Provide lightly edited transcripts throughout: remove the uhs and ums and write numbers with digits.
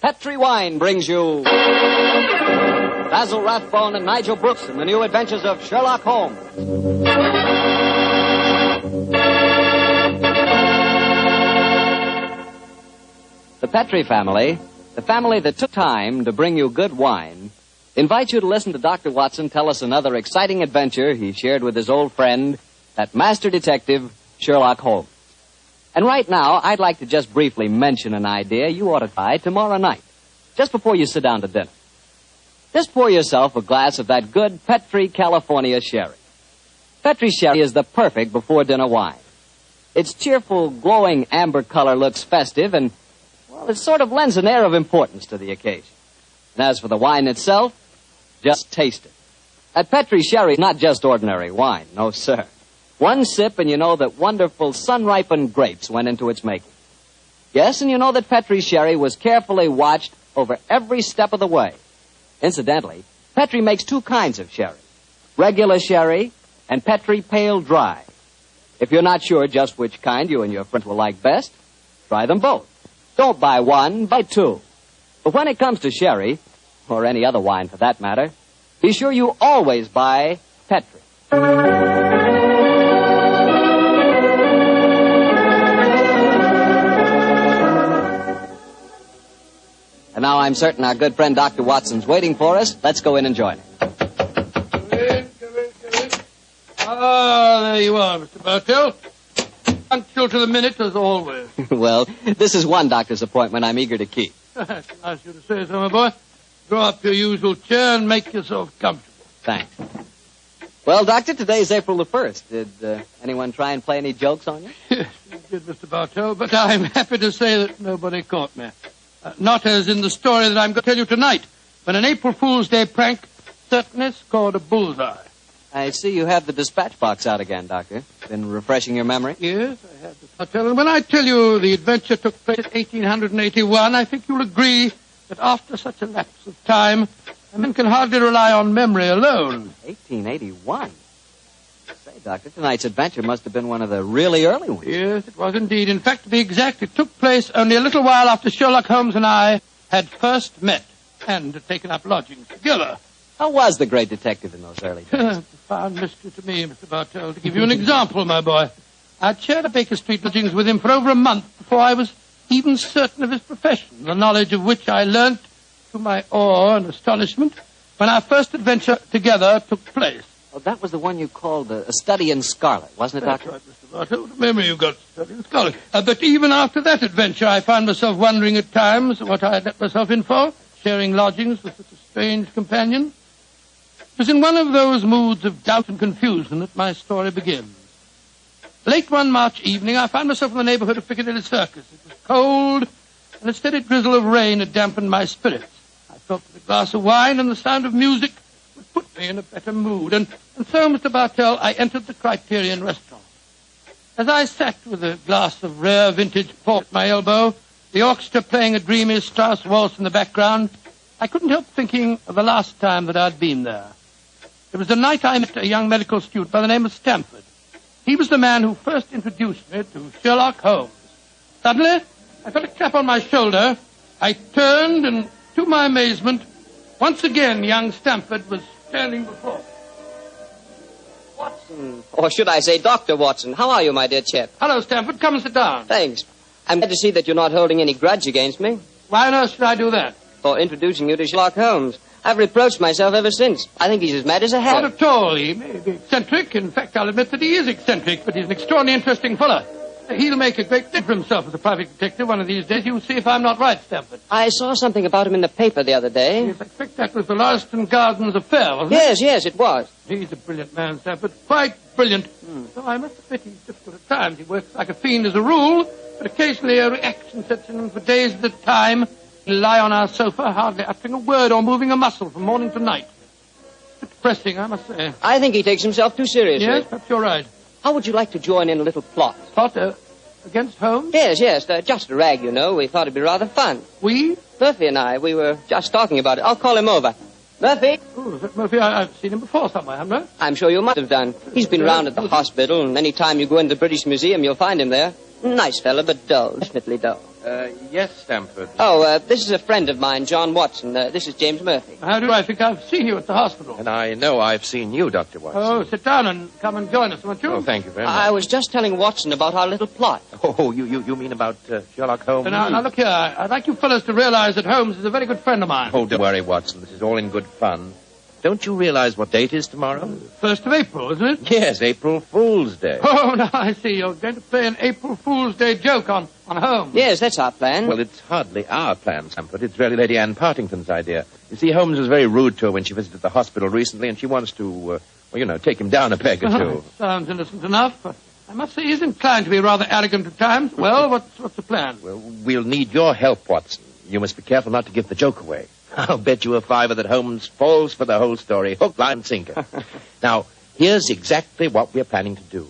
Petri Wine brings you Basil Rathbone and Nigel Brooks in the new Adventures of Sherlock Holmes. The Petri family, the family that took time to bring you good wine, invites you to listen to Dr. Watson tell us another exciting adventure he shared with his old friend, that master detective, Sherlock Holmes. And right now, I'd like to just briefly mention an idea you ought to try tomorrow night, just before you sit down to dinner. Just pour yourself a glass of that good Petri California sherry. Petri sherry is the perfect before-dinner wine. Its cheerful, glowing amber color looks festive and, well, it sort of lends an air of importance to the occasion. And as for the wine itself, just taste it. That Petri sherry is not just ordinary wine, no, sir. One sip and you know that wonderful sun-ripened grapes went into its making. Yes, and you know that Petri sherry was carefully watched over every step of the way. Incidentally, Petri makes two kinds of sherry, regular sherry and Petri Pale Dry. If you're not sure just which kind you and your friends will like best, try them both. Don't buy one, buy two. But when it comes to sherry, or any other wine for that matter, be sure you always buy Petri. And now I'm certain our good friend Dr. Watson's waiting for us. Let's go in and join him. Come in. Ah, there you are, Mr. Bartell. Punctual to the minute, as always. Well, this is one doctor's appointment I'm eager to keep. Nice of you to say so, my boy. Draw up your usual chair and make yourself comfortable. Thanks. Well, Doctor, today's April the 1st. Did anyone try and play any jokes on you? Yes, you did, Mr. Bartell, but I'm happy to say that nobody caught me. Not as in the story that I'm going to tell you tonight, but an April Fool's Day prank certainly scored a bullseye. I see you have the dispatch box out again, Doctor. Been refreshing your memory? Yes, I have, Mr. Bartell. And when I tell you the adventure took place in 1881, I think you'll agree that after such a lapse of time, a man can hardly rely on memory alone. 1881? Say, Doctor, tonight's adventure must have been one of the really early ones. Yes, it was indeed. In fact, to be exact, it took place only a little while after Sherlock Holmes and I had first met and had taken up lodgings together. How was the great detective in those early days? Profound mystery to me, Mr. Bartell. To give you an example, my boy, I'd shared a Baker Street lodgings with him for over a month before I was even certain of his profession, the knowledge of which I learnt to my awe and astonishment when our first adventure together took place. Oh, that was the one you called a study in scarlet, wasn't it, That's Doctor? right, Mr. Bartell. What a memory you've got, study in scarlet. But even after that adventure, I found myself wondering at times what I had let myself in for, sharing lodgings with such a strange companion. It was in one of those moods of doubt and confusion that my story begins. Late one March evening, I found myself in the neighborhood of Piccadilly Circus. It was cold, and a steady drizzle of rain had dampened my spirits. I felt that a glass of wine and the sound of music would put me in a better mood. And so, Mr. Bartell, I entered the Criterion restaurant. As I sat with a glass of rare vintage port at my elbow, the orchestra playing a dreamy Strauss waltz in the background, I couldn't help thinking of the last time that I'd been there. It was the night I met a young medical student by the name of Stamford. He was the man who first introduced me to Sherlock Holmes. Suddenly, I felt a clap on my shoulder. I turned, and to my amazement, once again young Stamford was standing before me. Watson, or should I say Dr. Watson. How are you, my dear chap? Hello, Stamford. Come and sit down. Thanks. I'm glad to see that you're not holding any grudge against me Why on earth should I do that? for introducing you to Sherlock Holmes. I've reproached myself ever since. I think he's as mad as a Not hat. at all. He may be eccentric. In fact, I'll admit that he is eccentric, but he's an extraordinarily interesting fellow. He'll make a great name for himself as a private detective one of these days. You'll see if I'm not right, Stamford. I saw something about him in the paper the other day. Yes, I expect that was the Lauriston Gardens affair, wasn't Yes, it was. it? He's a brilliant man, Stamford. Quite brilliant. Though I must admit he's difficult at times. He works like a fiend as a rule, but occasionally a reaction sets in for days at a time. He'll lie on our sofa, hardly uttering a word or moving a muscle from morning to night. It's depressing, I must say. I think he takes himself too seriously. Yes, perhaps you're right. How would you like to join in a little plot? Potter, against Holmes? Yes, just a rag, you know. We thought it'd be rather fun. We? Murphy and I, we were just talking about it. I'll call him over. Murphy? Oh, is that Murphy? I've seen him before somewhere, haven't I? I'm sure you must have done. He's been round at the hospital, and any time you go into the British Museum, you'll find him there. Nice fella, but dull. Definitely dull. Yes, Stamford. Oh, this is a friend of mine, John Watson. This is James Murphy. How do I think I've seen you at the hospital? And I know I've seen you, Dr. Watson. Oh, sit down and come and join us, won't you? Oh, thank you very much. I was just telling Watson about our little plot. Oh, you mean about Sherlock Holmes? Now, look here. I'd like you fellows to realize that Holmes is a very good friend of mine. Oh, don't worry, Watson. This is all in good fun. Don't you realize what date is tomorrow? 1st of April, isn't it? Yes, April Fool's Day. Oh, now I see. You're going to play an April Fool's Day joke on Holmes. Yes, that's our plan. Well, it's hardly our plan, Stamford. It's really Lady Anne Partington's idea. You see, Holmes was very rude to her when she visited the hospital recently, and she wants to, take him down a peg or two. Sounds innocent enough. I must say he's inclined to be rather arrogant at times. Well, what's the plan? Well, we'll need your help, Watson. You must be careful not to give the joke away. I'll bet you a $5 that Holmes falls for the whole story, hook, line, sinker. Now, here's exactly what we're planning to do.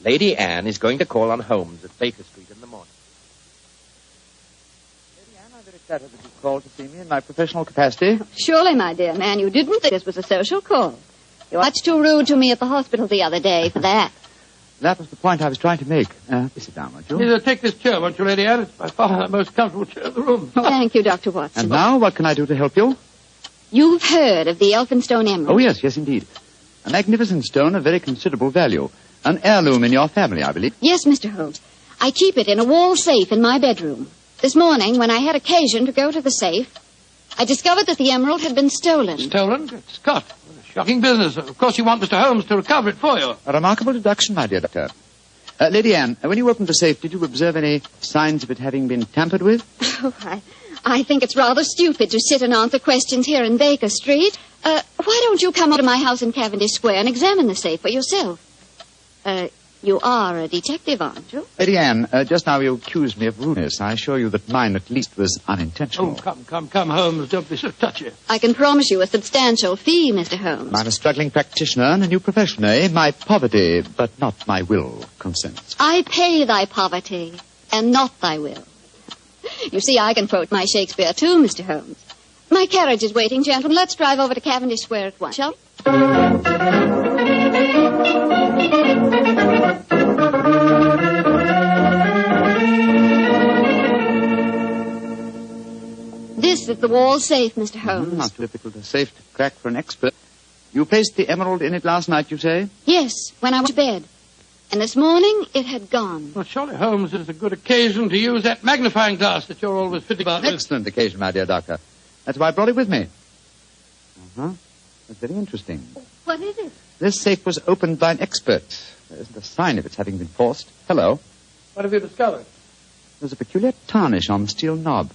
Lady Anne is going to call on Holmes at Baker Street in the morning. Lady Anne, I'm very flattered that you called to see me in my professional capacity. Surely, my dear man, you didn't think this was a social call. You were much too rude to me at the hospital the other day for that. That was the point I was trying to make. Sit down, won't you? Here, take this chair, won't you, Lady Anne? It's by far the most comfortable chair in the room. Thank you, Dr. Watson. And now, what can I do to help you? You've heard of the Elphinstone Emerald. Oh, yes, indeed. A magnificent stone of very considerable value. An heirloom in your family, I believe. Yes, Mr. Holmes. I keep it in a wall safe in my bedroom. This morning, when I had occasion to go to the safe, I discovered that the emerald had been stolen. Stolen? Good Scott. What a shocking business. Of course, you want Mr. Holmes to recover it for you. A remarkable deduction, my dear doctor. Lady Anne, when you opened the safe, did you observe any signs of it having been tampered with? Oh, I think it's rather stupid to sit and answer questions here in Baker Street. Why don't you come over to my house in Cavendish Square and examine the safe for yourself? You are a detective, aren't you? Lady Anne, just now you accused me of rudeness. I assure you that mine, at least, was unintentional. Oh, come, Holmes. Don't be so touchy. I can promise you a substantial fee, Mr. Holmes. I'm a struggling practitioner in a new profession, eh? My poverty, but not my will, consents. I pay thy poverty, and not thy will. You see, I can quote my Shakespeare, too, Mr. Holmes. My carriage is waiting, gentlemen. Let's drive over to Cavendish Square at once, shall we? This is the wall safe, Mr. Holmes. Not difficult a safe to crack for an expert. You placed the emerald in it last night, you say? Yes, when I went to bed. And this morning, it had gone. Well, surely, Holmes, is a good occasion to use that magnifying glass that you're always fitting about. Excellent occasion, my dear doctor. That's why I brought it with me. Uh-huh. That's very interesting. What is it? This safe was opened by an expert. There isn't a sign of its having been forced. Hello. What have you discovered? There's a peculiar tarnish on the steel knob.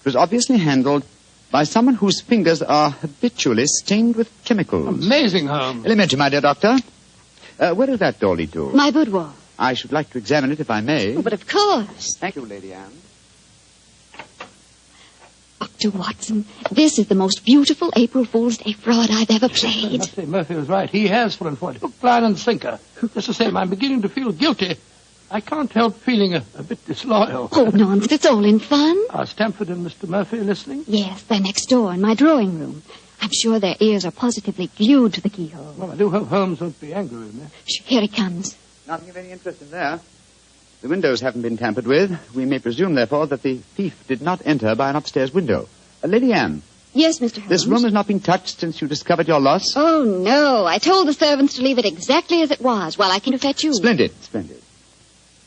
It was obviously handled by someone whose fingers are habitually stained with chemicals. Amazing, Holmes. Elementary, my dear doctor. Where does that door lead to? My boudoir. I should like to examine it, if I may. Oh, but of course. Thank you, Lady Anne. Dr. Watson, this is the most beautiful April Fool's Day fraud I've ever I played. must say, Murphy was right. He has fallen for it. Hook, line, and sinker. Just the same, I'm beginning to feel guilty. I can't help feeling a bit disloyal. Oh, nonsense. It's all in fun. Are Stamford and Mr. Murphy listening? Yes, they're next door in my drawing room. I'm sure their ears are positively glued to the keyhole. Well, I do hope Holmes won't be angry with me. Shh, here he comes. Nothing of any interest in there. The windows haven't been tampered with. We may presume, therefore, that the thief did not enter by an upstairs window. Lady Anne. Yes, Mr. Holmes. This room has not been touched since you discovered your loss? Oh, no. I told the servants to leave it exactly as it was while I came to fetch you. Splendid.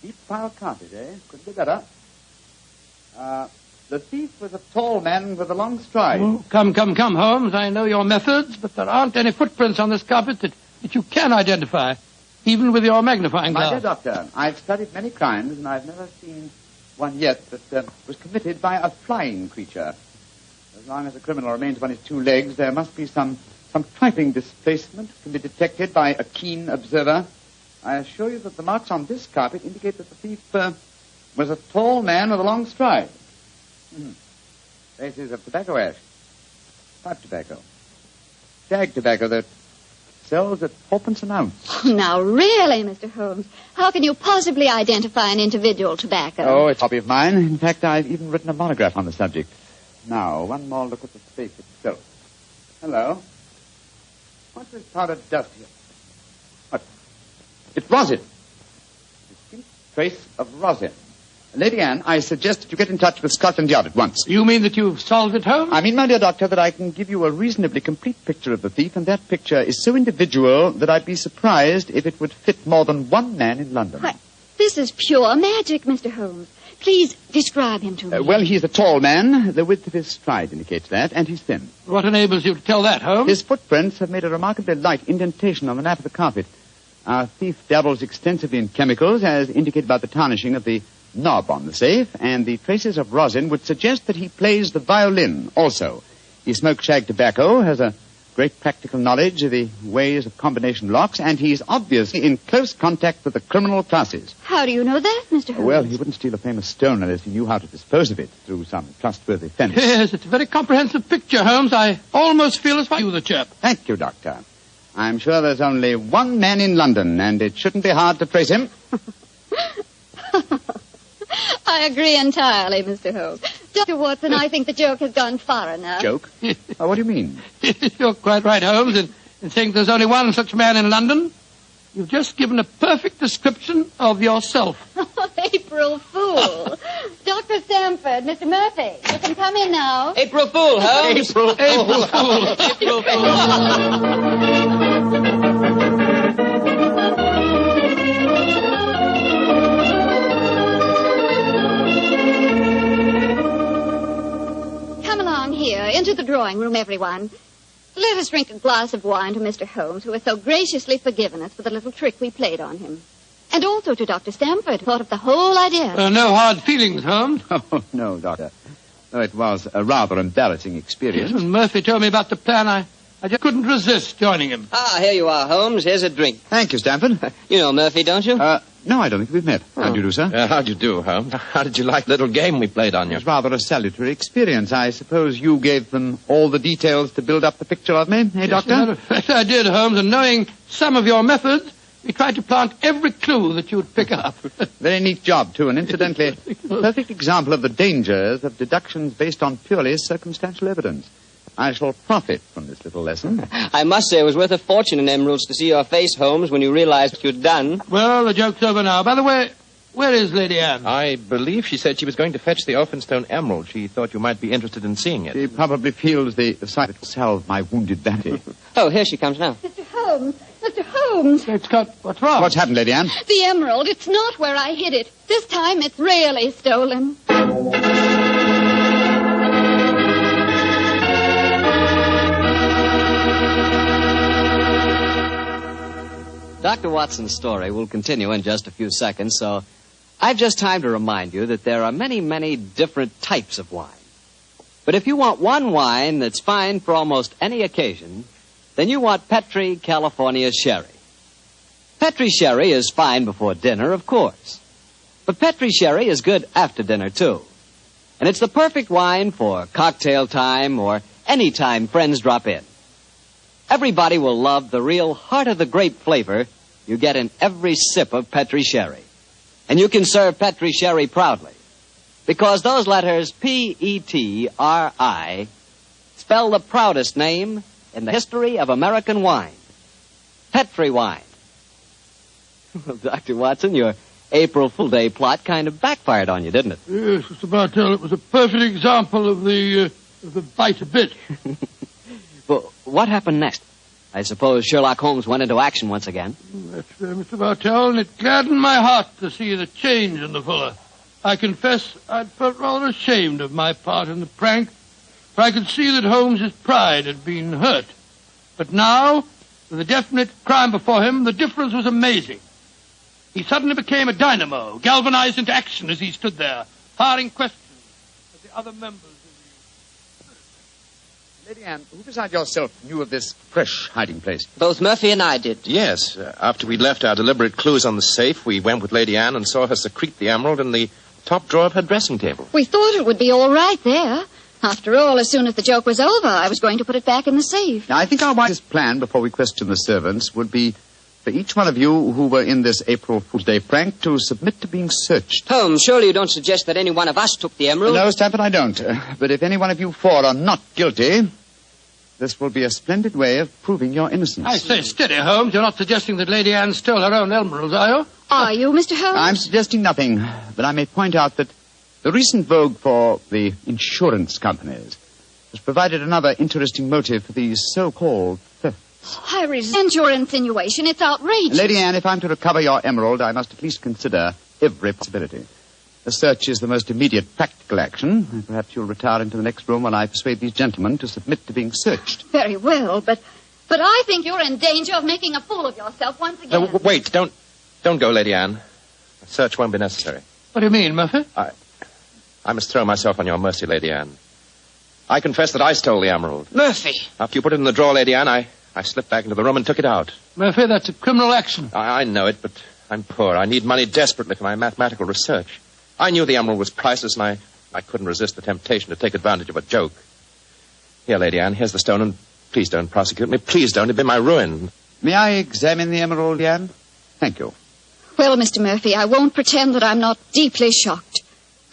Deep pile carpet, eh? Couldn't be better. The thief was a tall man with a long stride. Oh, come, Holmes. I know your methods, but there aren't any footprints on this carpet that you can identify, even with your magnifying glass. My dear doctor, I've studied many crimes, and I've never seen one yet that was committed by a flying creature. As long as a criminal remains upon his two legs, there must be some trifling displacement can be detected by a keen observer. I assure you that the marks on this carpet indicate that the thief was a tall man with a long stride. Traces of tobacco ash, pipe tobacco, shag tobacco that sells at 4p an ounce. Oh, now, really, Mr. Holmes, how can you possibly identify an individual tobacco? Oh, it's a hobby of mine. In fact, I've even written a monograph on the subject. Now, one more look at the safe itself. Hello. What's this powdered dust here? What? It's rosin. Distinct trace of rosin. Lady Anne, I suggest that you get in touch with Scotland Yard at once. You mean that you've solved it, Holmes? I mean, my dear doctor, that I can give you a reasonably complete picture of the thief, and that picture is so individual that I'd be surprised if it would fit more than one man in London. Why, this is pure magic, Mr. Holmes. Please describe him to me. Well, he's a tall man. The width of his stride indicates that, and he's thin. What enables you to tell that, Holmes? His footprints have made a remarkably light indentation on the nap of the carpet. Our thief dabbles extensively in chemicals, as indicated by the tarnishing of the knob on the safe, and the traces of rosin would suggest that he plays the violin also. He smokes shag tobacco, has a great practical knowledge of the ways of combination locks, and he's obviously in close contact with the criminal classes. How do you know that, Mr. Holmes? Well, he wouldn't steal a famous stone unless he knew how to dispose of it through some trustworthy fence. Yes, it's a very comprehensive picture, Holmes. I almost feel as if you were the chap. Thank you, Doctor. I'm sure there's only one man in London, and it shouldn't be hard to trace him. I agree entirely, Mr. Holmes. Dr. Watson, I think the joke has gone far enough. Joke? Oh, what do you mean? You're quite right, Holmes, in saying there's only one such man in London. You've just given a perfect description of yourself. April Fool. Dr. Stamford, Mr. Murphy, you can come in now. April Fool, Holmes. April Fool. April Fool. Here, into the drawing room, everyone. Let us drink a glass of wine to Mr. Holmes, who has so graciously forgiven us for the little trick we played on him. And also to Dr. Stamford, who thought of the whole idea. No hard feelings, Holmes. Oh, no, Doctor. Though it was a rather embarrassing experience. When Murphy told me about the plan, I just couldn't resist joining him. Ah, here you are, Holmes. Here's a drink. Thank you, Stamford. You know Murphy, don't you? No, I don't think we've met. How do you do, sir? How do you do, Holmes? How did you like the little game we played on It you? was rather a salutary experience. I suppose you gave them all the details to build up the picture of me, eh, As a Doctor? matter of fact, I did, Holmes, and knowing some of your methods, we tried to plant every clue that you'd pick up. Very neat job, too, and incidentally, perfect example of the dangers of deductions based on purely circumstantial evidence. I shall profit from this little lesson. I must say it was worth a fortune in emeralds to see your face, Holmes, when you realized what you'd done. Well, the joke's over now. By the way, where is Lady Anne? I believe she said she was going to fetch the Elphinstone emerald. She thought you might be interested in seeing it. She probably feels the sight will salve my wounded vanity. Oh, here she comes now. Mr. Holmes, Mr. Holmes. It's got... What's wrong? What's happened, Lady Anne? The emerald, it's not where I hid it. This time it's really stolen. Dr. Watson's story will continue in just a few seconds, so I've just time to remind you that there are many, many different types of wine. But if you want one wine that's fine for almost any occasion, then you want Petri California Sherry. Petri Sherry is fine before dinner, of course. But Petri Sherry is good after dinner, too. And it's the perfect wine for cocktail time or any time friends drop in. Everybody will love the real heart-of-the-grape flavor you get in every sip of Petri Sherry. And you can serve Petri Sherry proudly, because those letters P-E-T-R-I spell the proudest name in the history of American wine. Petri wine. Well, Dr. Watson, your April Fool Day plot kind of backfired on you, didn't it? Yes, Mr. Bartell, it was a perfect example of the bite a bit. Well, what happened next? I suppose Sherlock Holmes went into action once again. That's fair, Mr. Bartell, and it gladdened my heart to see the change in the Fuller. I confess I'd felt rather ashamed of my part in the prank, for I could see that Holmes's pride had been hurt. But now, with a definite crime before him, the difference was amazing. He suddenly became a dynamo, galvanized into action as he stood there, firing questions at the other members of Lady Anne, who besides yourself knew of this fresh hiding place? Both Murphy and I did. Yes. After we'd left our deliberate clues on the safe, we went with Lady Anne and saw her secrete the emerald in the top drawer of her dressing table. We thought it would be all right there. After all, as soon as the joke was over, I was going to put it back in the safe. Now, I think our wisest plan before we question the servants would be for each one of you who were in this April Fool's Day prank to submit to being searched. Holmes, surely you don't suggest that any one of us took the emerald? No, Stamford, I don't. But if any one of you four are not guilty, this will be a splendid way of proving your innocence. I say, steady, Holmes. You're not suggesting that Lady Anne stole her own emeralds, are you? Are you, Mr. Holmes? I'm suggesting nothing, but I may point out that the recent vogue for the insurance companies has provided another interesting motive for these so-called thefts. I resent your insinuation. It's outrageous. Lady Anne, if I'm to recover your emerald, I must at least consider every possibility. A search is the most immediate practical action. And perhaps you'll retire into the next room while I persuade these gentlemen to submit to being searched. Very well, but I think you're in danger of making a fool of yourself once again. Wait, don't go, Lady Anne. A search won't be necessary. What do you mean, Murphy? I must throw myself on your mercy, Lady Anne. I confess that I stole the emerald. Murphy! After you put it in the drawer, Lady Anne, I slipped back into the room and took it out. Murphy, that's a criminal action. I know it, but I'm poor. I need money desperately for my mathematical research. I knew the emerald was priceless, and I couldn't resist the temptation to take advantage of a joke. Here, Lady Anne, here's the stone, and please don't prosecute me. Please don't. It'd be my ruin. May I examine the emerald, Anne? Thank you. Well, Mr. Murphy, I won't pretend that I'm not deeply shocked.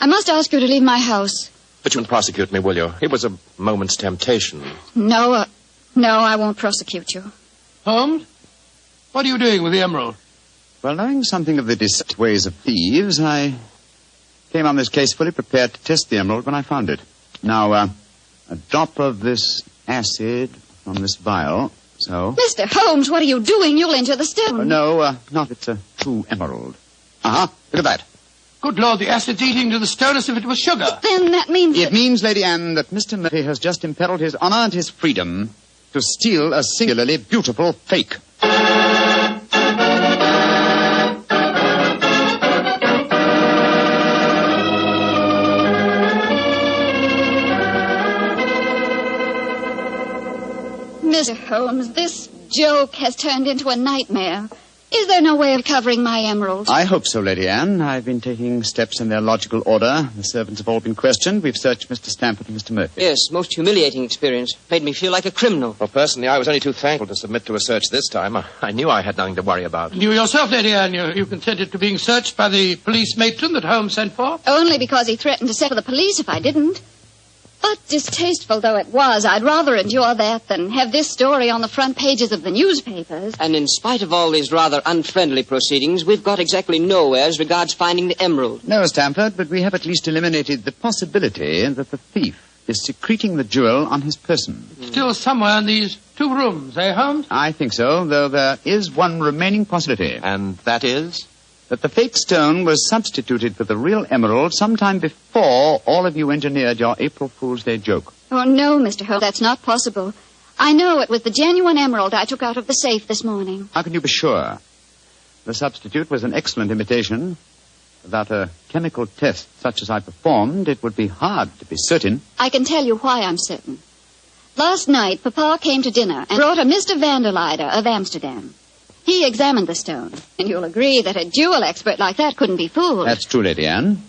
I must ask you to leave my house. But you won't prosecute me, will you? It was a moment's temptation. No, I won't prosecute you. Holmes? What are you doing with the emerald? Well, knowing something of the deceptive ways of thieves, I came on this case fully prepared to test the emerald when I found it. Now, a drop of this acid from this vial, so... Mr. Holmes, what are you doing? You'll injure the stone. No, not. It's a true emerald. Uh-huh. Look at that. Good Lord, the acid's eating to the stone as if it was sugar. But then that means... It means, Lady Anne, that Mr. Murphy has just imperiled his honor and his freedom to steal a singularly beautiful fake. Mr. Holmes, this joke has turned into a nightmare. Is there no way of recovering my emerald? I hope so, Lady Anne. I've been taking steps in their logical order. The servants have all been questioned. We've searched Mr. Stamford and Mr. Murphy. Yes, most humiliating experience. Made me feel like a criminal. Well, personally, I was only too thankful to submit to a search this time. I knew I had nothing to worry about. And you yourself, Lady Anne, you consented to being searched by the police matron that Holmes sent for? Only because he threatened to send for the police if I didn't. But distasteful though it was, I'd rather endure that than have this story on the front pages of the newspapers. And in spite of all these rather unfriendly proceedings, we've got exactly nowhere as regards finding the emerald. No, Stamford, but we have at least eliminated the possibility that the thief is secreting the jewel on his person. Still somewhere in these two rooms, eh, Holmes? I think so, though there is one remaining possibility. And that is? That the fake stone was substituted for the real emerald sometime before all of you engineered your April Fool's Day joke. Oh, no, Mr. Holmes, that's not possible. I know it was the genuine emerald I took out of the safe this morning. How can you be sure? The substitute was an excellent imitation. Without a chemical test such as I performed, it would be hard to be certain. I can tell you why I'm certain. Last night, Papa came to dinner and brought a Mr. Vanderleider of Amsterdam. He examined the stone, and you'll agree that a jewel expert like that couldn't be fooled. That's true, Lady Anne.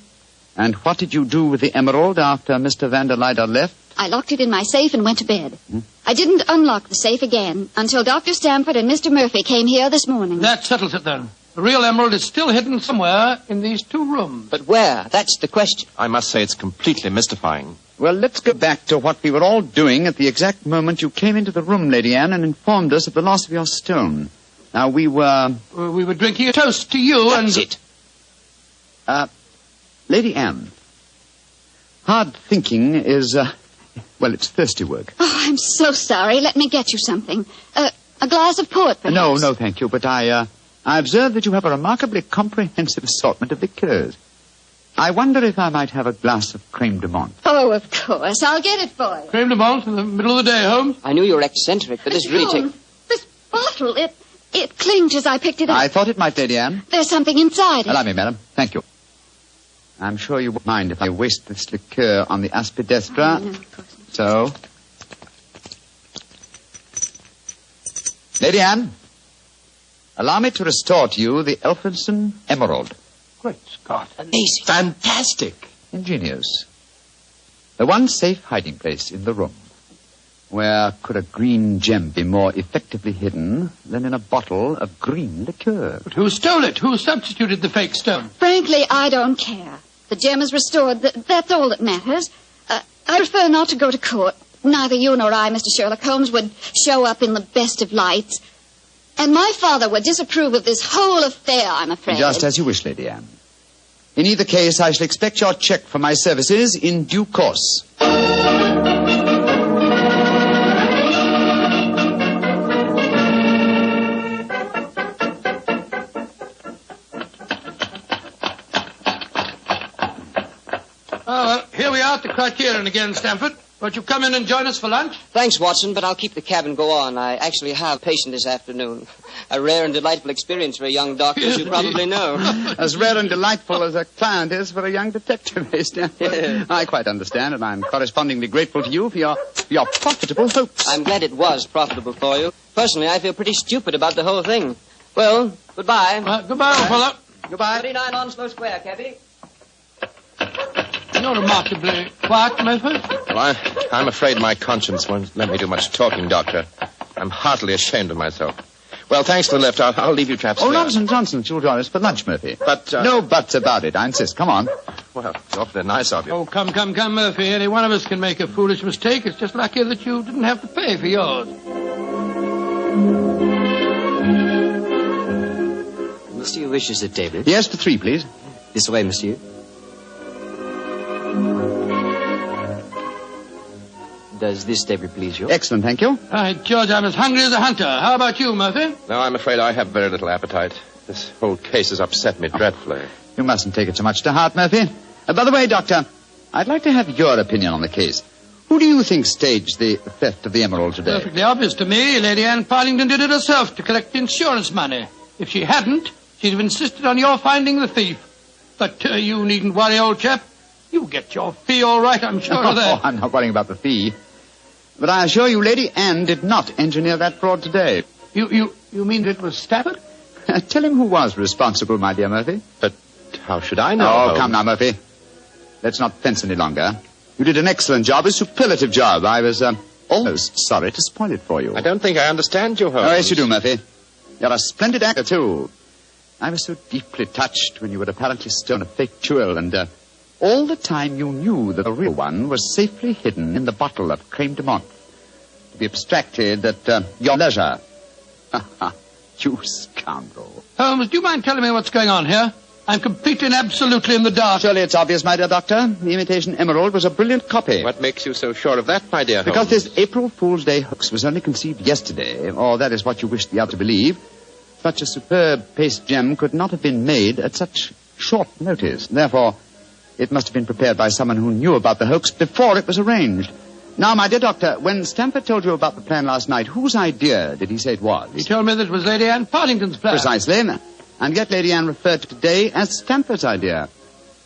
And what did you do with the emerald after Mr. Vanderleider left? I locked it in my safe and went to bed. I didn't unlock the safe again until Dr. Stamford and Mr. Murphy came here this morning. That settles it, then. The real emerald is still hidden somewhere in these two rooms. But where? That's the question. I must say it's completely mystifying. Well, let's go back to what we were all doing at the exact moment you came into the room, Lady Anne, and informed us of the loss of your stone. Now, we were... We were drinking a toast to you That's and... it. Lady Anne, hard thinking is, well, it's thirsty work. Oh, I'm so sorry. Let me get you something. A glass of port, perhaps. No, thank you, but I observe that you have a remarkably comprehensive assortment of liqueurs. I wonder if I might have a glass of creme de menthe. Oh, of course. I'll get it for you. Creme de menthe in the middle of the day, Holmes. I knew you were eccentric, but this really Holmes, this bottle, it clinked as I picked it up. I thought it might, Lady Anne. There's something inside it. Allow me, madam. Thank you. I'm sure you won't mind if I waste this liqueur on the aspidestra. No, of course not. So... Lady Anne, allow me to restore to you the Elphinstone Emerald. Great Scott. amazing. Fantastic. Ingenious. The one safe hiding place in the room. Where could a green gem be more effectively hidden than in a bottle of green liqueur? But who stole it? Who substituted the fake stone? Frankly, I don't care. The gem is restored. That's all that matters. I prefer not to go to court. Neither you nor I, Mr. Sherlock Holmes, would show up in the best of lights. And my father would disapprove of this whole affair, I'm afraid. Just as you wish, Lady Anne. In either case, I shall expect your check for my services in due course. Well, here we are at the Criterion again, Stamford. Won't you come in and join us for lunch? Thanks, Watson, but I'll keep the cab and go on. I actually have a patient this afternoon. A rare and delightful experience for a young doctor, as you probably know. As rare and delightful as a client is for a young detective, eh, Stanford? I quite understand, and I'm correspondingly grateful to you for your profitable hopes. I'm glad it was profitable for you. Personally, I feel pretty stupid about the whole thing. Well, goodbye. Goodbye, old fellow. Goodbye. 39 Onslow Square, cabby. You're remarkably quiet, Murphy. Well, I'm afraid my conscience won't let me do much talking, Doctor. I'm heartily ashamed of myself. Well, thanks for the lift. I'll leave you chaps Oh, there. nonsense. You'll join us for lunch, Murphy. But, No buts about it. I insist. Come on. Well, it's awfully nice of you. Oh, come, Murphy. Any one of us can make a foolish mistake. It's just lucky that you didn't have to pay for yours. Monsieur wishes a table. Yes, for 3, please. This way, monsieur. Does this table please you? Excellent, thank you. George, I'm as hungry as a hunter. How about you, Murphy? No, I'm afraid I have very little appetite. This whole case has upset me dreadfully. You mustn't take it so much to heart, Murphy. By the way, Doctor, I'd like to have your opinion on the case. Who do you think staged the theft of the emerald today? Perfectly obvious to me. Lady Anne Partington did it herself to collect insurance money. If she hadn't, she'd have insisted on your finding the thief. But you needn't worry, old chap. You'll get your fee all right, I'm sure of that. Oh, I'm not worrying about the fee. But I assure you, Lady Anne did not engineer that fraud today. You mean it was Stafford? Tell him who was responsible, my dear Murphy. But how should I know? Oh, Holmes? come now, Murphy. Let's not fence any longer. You did an excellent job, a superlative job. I was almost sorry to spoil it for you. I don't think I understand you, Holmes. Oh, yes, you do, Murphy. You're a splendid actor, too. I was so deeply touched when you had apparently stolen a fake jewel, and all the time you knew that the real one was safely hidden in the bottle of creme de menthe, to be abstracted at your leisure. You scoundrel. Holmes, do you mind telling me what's going on here? I'm completely and absolutely in the dark. Surely it's obvious, my dear Doctor. The imitation emerald was a brilliant copy. What makes you so sure of that, my dear Holmes? Because this April Fool's Day hoax was only conceived yesterday, or that is what you wish the other to believe. Such a superb paste gem could not have been made at such short notice. Therefore, it must have been prepared by someone who knew about the hoax before it was arranged. Now, my dear Doctor, when Stamford told you about the plan last night, whose idea did he say it was? He told me that it was Lady Anne Partington's plan. Precisely. And yet Lady Anne referred to today as Stamford's idea.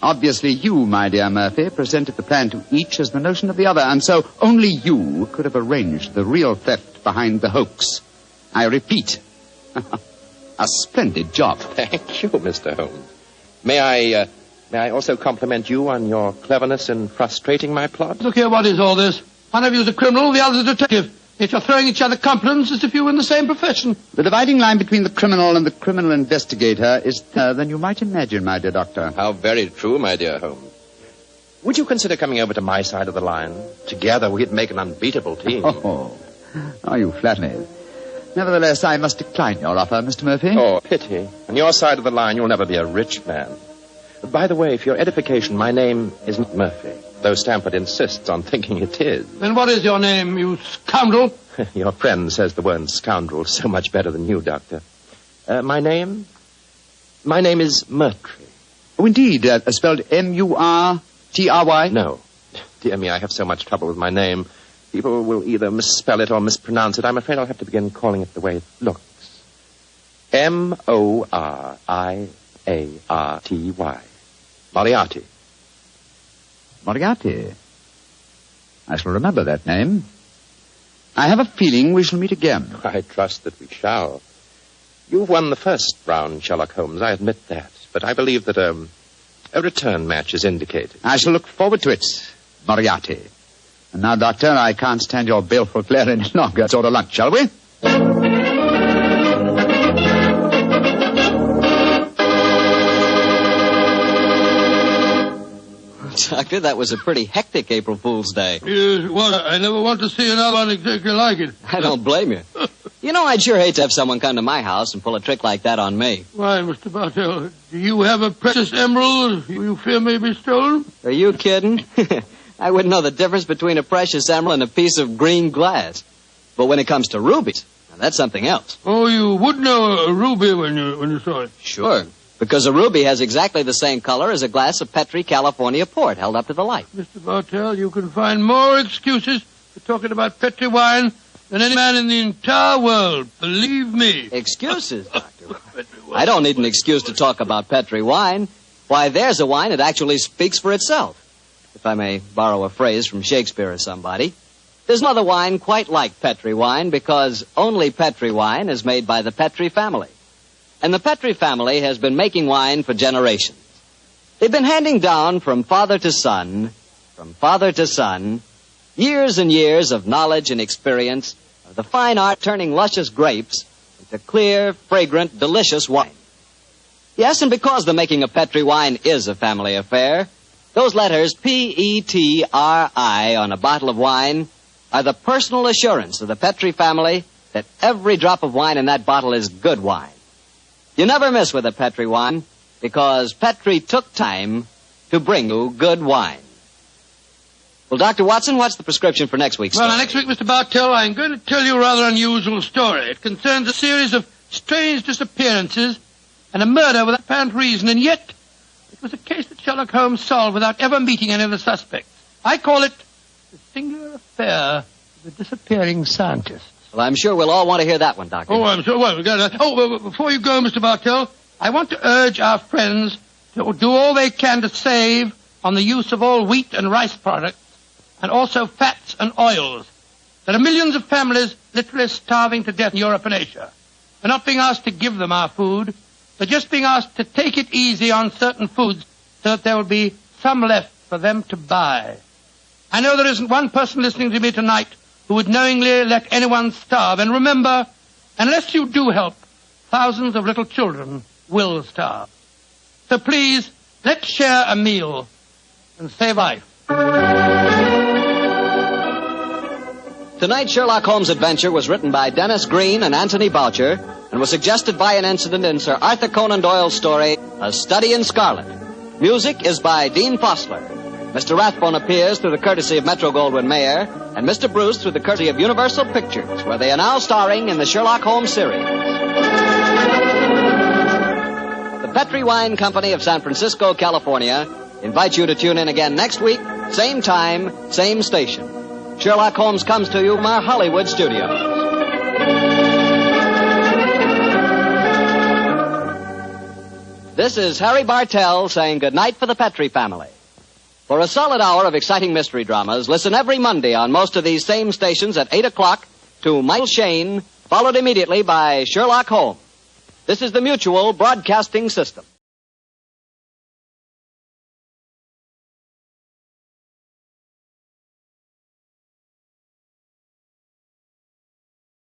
Obviously, you, my dear Murphy, presented the plan to each as the notion of the other, and so only you could have arranged the real theft behind the hoax. I repeat, a splendid job. Thank you, Mr. Holmes. May I also compliment you on your cleverness in frustrating my plot? Look here, what is all this? One of you is a criminal, the other is a detective. Yet you're throwing each other compliments as if you were in the same profession. The dividing line between the criminal and the criminal investigator is thinner than you might imagine, my dear Doctor. How very true, my dear Holmes. Would you consider coming over to my side of the line? Together we'd make an unbeatable team. Oh, you flatter me. Nevertheless, I must decline your offer, Mr. Murphy. Oh, pity. On your side of the line, you'll never be a rich man. By the way, for your edification, my name isn't Murphy, though Stamford insists on thinking it is. Then what is your name, you scoundrel? Your friend says the word scoundrel so much better than you, Doctor. My name is Murtry. Oh, indeed. Spelled M-U-R-T-R-Y? No. Dear me, I have so much trouble with my name. People will either misspell it or mispronounce it. I'm afraid I'll have to begin calling it the way it looks. M-O-R-I-A-R-T-Y. Moriarty. Moriarty. I shall remember that name. I have a feeling we shall meet again. I trust that we shall. You've won the first round, Sherlock Holmes, I admit that. But I believe that a return match is indicated. I shall look forward to it, Moriarty. And now, Doctor, I can't stand your baleful glare any longer. Let's order lunch, shall we? Doctor, that was a pretty hectic April Fool's Day. Yes, well, I never want to see another one exactly like it. I don't blame you. You know, I'd sure hate to have someone come to my house and pull a trick like that on me. Why, Mr. Bartell, do you have a precious emerald you fear may be stolen? Are you kidding? I wouldn't know the difference between a precious emerald and a piece of green glass. But when it comes to rubies, now that's something else. Oh, you would know a ruby when you saw it? Sure, because a ruby has exactly the same color as a glass of Petri California port held up to the light. Mr. Bartell, you can find more excuses for talking about Petri wine than any man in the entire world. Believe me. Excuses, Doctor? I don't need an excuse to talk about Petri wine. Why, there's a wine that actually speaks for itself. If I may borrow a phrase from Shakespeare or somebody. There's no other wine quite like Petri wine because only Petri wine is made by the Petri family. And the Petri family has been making wine for generations. They've been handing down from father to son, years and years of knowledge and experience of the fine art turning luscious grapes into clear, fragrant, delicious wine. Yes, and because the making of Petri wine is a family affair, those letters P-E-T-R-I on a bottle of wine are the personal assurance of the Petri family that every drop of wine in that bottle is good wine. You never miss with a Petri wine because Petri took time to bring you good wine. Well, Dr. Watson, what's the prescription for next week's story? Well, next week, Mr. Bartell, I'm going to tell you a rather unusual story. It concerns a series of strange disappearances and a murder without apparent reason, and yet it was a case that Sherlock Holmes solved without ever meeting any of the suspects. I call it the singular affair of the disappearing scientist. Well, I'm sure we'll all want to hear that one, Doctor. Oh, I'm sure. Well, before you go, Mr. Bartell, I want to urge our friends to do all they can to save on the use of all wheat and rice products, and also fats and oils. There are millions of families literally starving to death in Europe and Asia. We're not being asked to give them our food. They're just being asked to take it easy on certain foods so that there will be some left for them to buy. I know there isn't one person listening to me tonight who would knowingly let anyone starve. And remember, unless you do help, thousands of little children will starve. So please, let's share a meal and save life. Tonight's Sherlock Holmes adventure was written by Dennis Green and Anthony Boucher and was suggested by an incident in Sir Arthur Conan Doyle's story, A Study in Scarlet. Music is by Dean Fossler. Mr. Rathbone appears through the courtesy of Metro-Goldwyn-Mayer, and Mr. Bruce through the courtesy of Universal Pictures, where they are now starring in the Sherlock Holmes series. The Petri Wine Company of San Francisco, California, invites you to tune in again next week, same time, same station. Sherlock Holmes comes to you from our Hollywood studios. This is Harry Bartell saying goodnight for the Petri family. For a solid hour of exciting mystery dramas, listen every Monday on most of these same stations at 8 o'clock to Michael Shayne, followed immediately by Sherlock Holmes. This is the Mutual Broadcasting System.